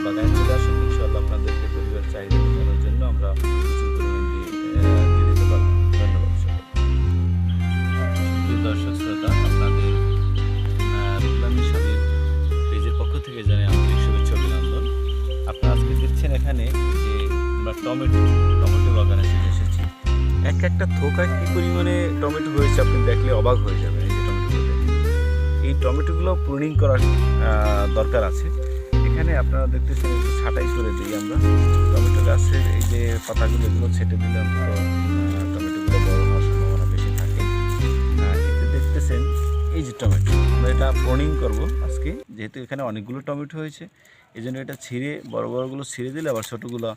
বাগানে চলে আসুন, ইনশাআল্লাহ আপনাদেরকে পরিবার চাহিদা মেটানোর জন্য আমরা প্রচুর পরিমাণ দিয়ে দিতে পারবো। ধন্যবাদ সকলকে। প্রিয় দর্শক শ্রোতা, আপনাদের রুহুল আমিন স্বামীর পেজের পক্ষ থেকে জানাই আন্তরিক শুভেচ্ছা অভিনন্দন। আপনারা আজকে দেখছেন এখানে যে আমরা টমেটো বাগানে চলে এসেছি। একটা থোকায় কী পরিমাণে টমেটো হয়েছে আপনি দেখলে অবাক হয়ে যাবেন। এই যে টমেটোগুলো, এই টমেটোগুলো প্রুনিং করার দরকার আছে। এখানে আপনারা দেখতেছেন একটু ছাঁটাই করে দিই আমরা টমেটো গাছের এই যে পাতাগুলো, এগুলো ছেটে দিলে অন্তত টমেটোগুলো বড় হওয়ার সম্ভাবনা বেশি থাকে। এতে দেখতেছেন এই যে টমেটো, আমরা এটা প্রুনিং করব আজকে, যেহেতু এখানে অনেকগুলো টমেটো হয়েছে, এই জন্য এটা ছিঁড়ে বড়গুলো ছিঁড়ে দিলে আবার ছোটোগুলো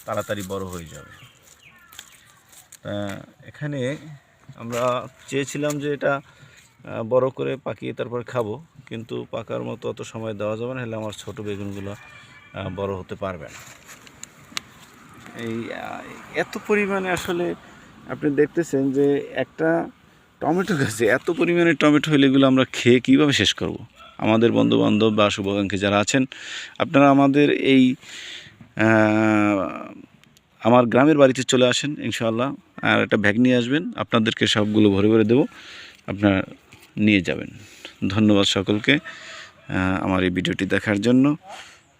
তাড়াতাড়ি বড় হয়ে যাবে। এখানে আমরা চেয়েছিলাম যে এটা বড় করে পাকিয়ে তারপর খাবো, কিন্তু পাকার মতো অত সময় দেওয়া যাবে না, হলে আমার ছোটো বেগুনগুলো বড় হতে পারবে না। এই এত পরিমাণে আসলে আপনি দেখতেছেন যে একটা টমেটো গাছে এত পরিমাণে টমেটো হলে এগুলো আমরা খেয়ে কীভাবে শেষ করব। আমাদের বন্ধুবান্ধব বা শুভাকাঙ্ক্ষী যারা আছেন, আপনারা আমাদের এই আমার গ্রামের বাড়িতে চলে আসেন ইনশাআল্লাহ, আর একটা ব্যাগ নিয়ে আসবেন, আপনাদেরকে সবগুলো ভরে ভরে দেবো, আপনারা নিয়ে যাবেন। ধন্যবাদ সকলকে আমার এই ভিডিওটি দেখার জন্য।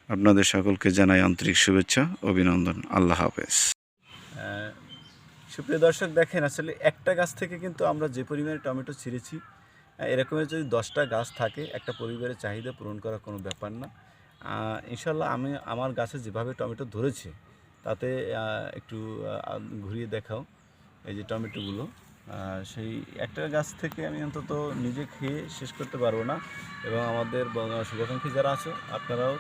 আপনাদের সকলকে জানাই আন্তরিক শুভেচ্ছা অভিনন্দন। আল্লাহ হাফেজ। সুপ্রিয় দর্শক, দেখেন আসলে একটা গাছ থেকে কিন্তু আমরা যে পরিমাণে টমেটো ছিঁড়েছি, এরকমের যদি 10টা গাছ থাকে, একটা পরিবারের চাহিদা পূরণ করা কোনো ব্যাপার না। ইনশাল্লাহ আমি আমার গাছে যেভাবে টমেটো ধরেছে তাতে একটু ঘুরিয়ে দেখাও এই যে টমেটোগুলো, সেই একটা গাছ থেকে আমি অন্তত নিজে খেয়ে শেষ করতে পারবো না, এবং আমাদের শুভাকাঙ্ক্ষী যারা আছে আপনারাও